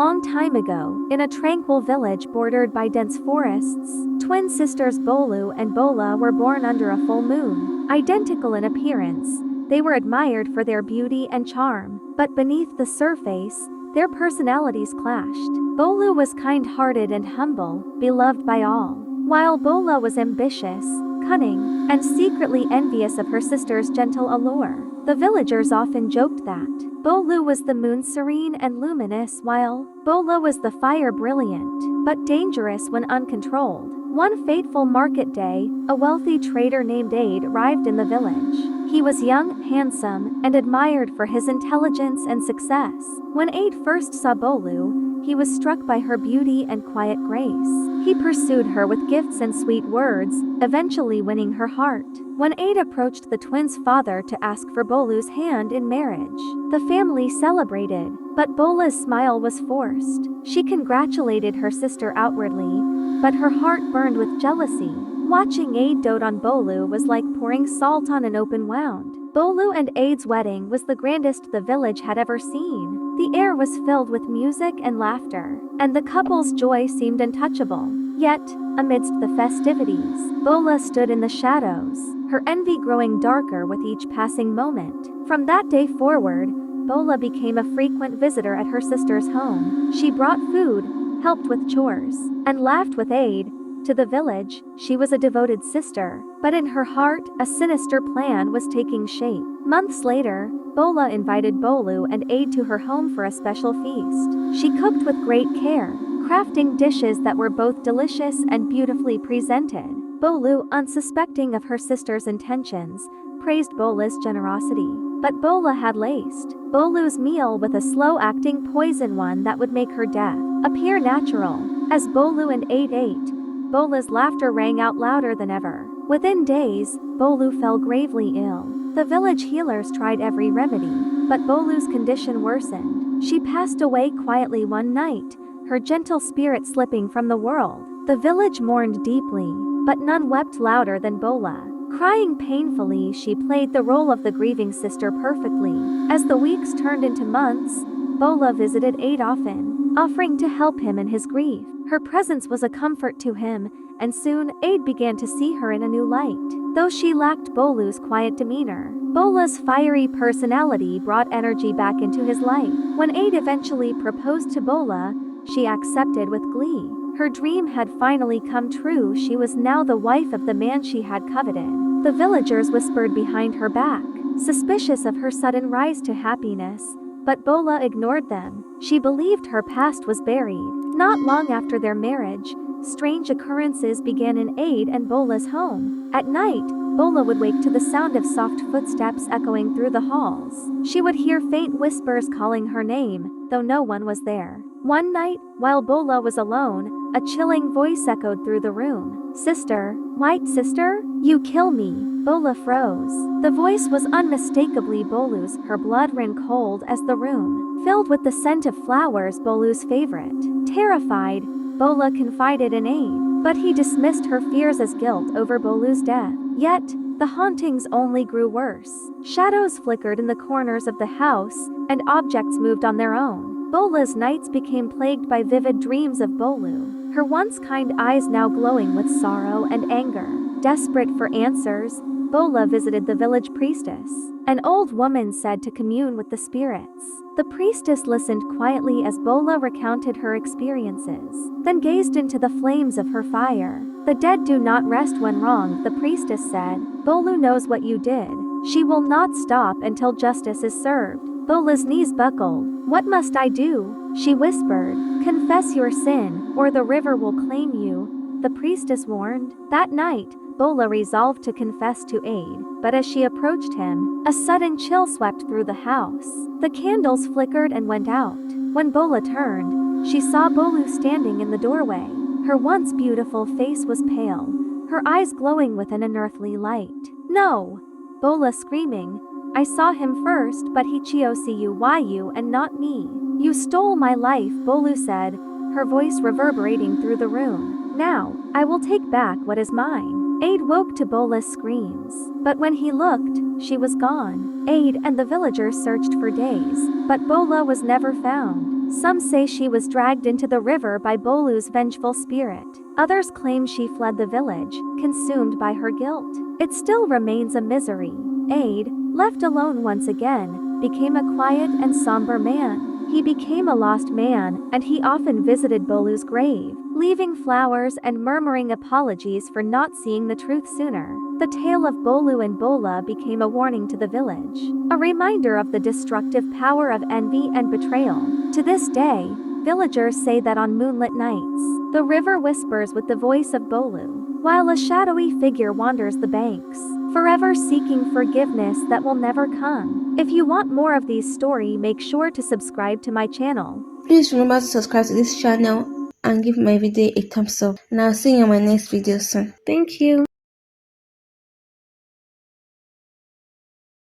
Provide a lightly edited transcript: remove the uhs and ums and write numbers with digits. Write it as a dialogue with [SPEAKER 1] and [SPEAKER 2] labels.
[SPEAKER 1] long time ago, in a tranquil village bordered by dense forests, twin sisters Bolu and Bola were born under a full moon. Identical in appearance, they were admired for their beauty and charm, but beneath the surface, their personalities clashed. Bolu was kind-hearted and humble, beloved by all, while Bola was ambitious, cunning, and secretly envious of her sister's gentle allure. The villagers often joked that Bolu was the moon serene and luminous while Bola was the fire brilliant, but dangerous when uncontrolled. One fateful market day, a wealthy trader named Aid arrived in the village. He was young, handsome, and admired for his intelligence and success. When Aid first saw Bolu, he was struck by her beauty and quiet grace. He pursued her with gifts and sweet words, eventually winning her heart. When Aid approached the twins' father to ask for Bolu's hand in marriage, the family celebrated, but Bola's smile was forced. She congratulated her sister outwardly, but her heart burned with jealousy. Watching Aid dote on Bolu was like pouring salt on an open wound. Bolu and Aid's wedding was the grandest the village had ever seen. The air was filled with music and laughter, and the couple's joy seemed untouchable. Yet, amidst the festivities, Bola stood in the shadows, her envy growing darker with each passing moment. From that day forward, Bola became a frequent visitor at her sister's home. She brought food, helped with chores, and laughed with Aid. To the village, she was a devoted sister, but in her heart, a sinister plan was taking shape. Months later, Bola invited Bolu and Aid to her home for a special feast. She cooked with great care, crafting dishes that were both delicious and beautifully presented. Bolu, unsuspecting of her sister's intentions, praised Bola's generosity. But Bola had laced Bolu's meal with a slow-acting poison, one that would make her death appear natural. As Bolu and Aid ate, Bola's laughter rang out louder than ever. Within days, Bolu fell gravely ill. The village healers tried every remedy, but Bolu's condition worsened. She passed away quietly one night, her gentle spirit slipping from the world. The village mourned deeply, but none wept louder than Bola. Crying painfully, she played the role of the grieving sister perfectly. As the weeks turned into months, Bola visited Aid often, offering to help him in his grief. Her presence was a comfort to him, and soon Aid began to see her in a new light. Though she lacked Bolu's quiet demeanor, Bola's fiery personality brought energy back into his life. When Aid eventually proposed to Bola, she accepted with glee. Her dream had finally come true. She was now the wife of the man she had coveted. The villagers whispered behind her back, suspicious of her sudden rise to happiness, but Bola ignored them. She believed her past was buried. Not long after their marriage, strange occurrences began in Aid and Bola's home. At night, Bola would wake to the sound of soft footsteps echoing through the halls. She would hear faint whispers calling her name, though no one was there. One night, while Bola was alone, a chilling voice echoed through the room. "Sister, white sister, you kill me." Bola froze. The voice was unmistakably Bolu's. Her blood ran cold as the room filled with the scent of flowers, Bolu's favorite. Terrified, Bola confided in Aid, but he dismissed her fears as guilt over Bolu's death. Yet, the hauntings only grew worse. Shadows flickered in the corners of the house, and objects moved on their own. Bola's nights became plagued by vivid dreams of Bolu, her once kind eyes now glowing with sorrow and anger. Desperate for answers, Bola visited the village priestess, an old woman said to commune with the spirits. The priestess listened quietly as Bola recounted her experiences, then gazed into the flames of her fire. "The dead do not rest when wronged," the priestess said. "Bolu knows what you did. She will not stop until justice is served." Bola's knees buckled. "What must I do?" she whispered. "Confess your sin, or the river will claim you," the priestess warned. That night, Bola resolved to confess to Aid, but as she approached him, a sudden chill swept through the house. The candles flickered and went out. When Bola turned, she saw Bolu standing in the doorway. Her once beautiful face was pale, her eyes glowing with an unearthly light. "No!" Bola screaming. "I saw him first, but he chose you and not me. You stole my life," Bolu said, her voice reverberating through the room. "Now, I will take back what is mine." Aid woke to Bola's screams, but when he looked, she was gone. Aid and the villagers searched for days, but Bola was never found. Some say she was dragged into the river by Bolu's vengeful spirit. Others claim she fled the village, consumed by her guilt. It still remains a misery. Ade, left alone once again, became a quiet and somber man. He became a lost man, and he often visited Bolu's grave, leaving flowers and murmuring apologies for not seeing the truth sooner. The tale of Bolu and Bola became a warning to the village, a reminder of the destructive power of envy and betrayal. To this day, villagers say that on moonlit nights, the river whispers with the voice of Bolu, while a shadowy figure wanders the banks, forever seeking forgiveness that will never come. If you want more of these stories, make sure to subscribe to my channel.
[SPEAKER 2] Please remember to subscribe to this channel and give my video a thumbs up, and I'll see you in my next video soon. Thank you.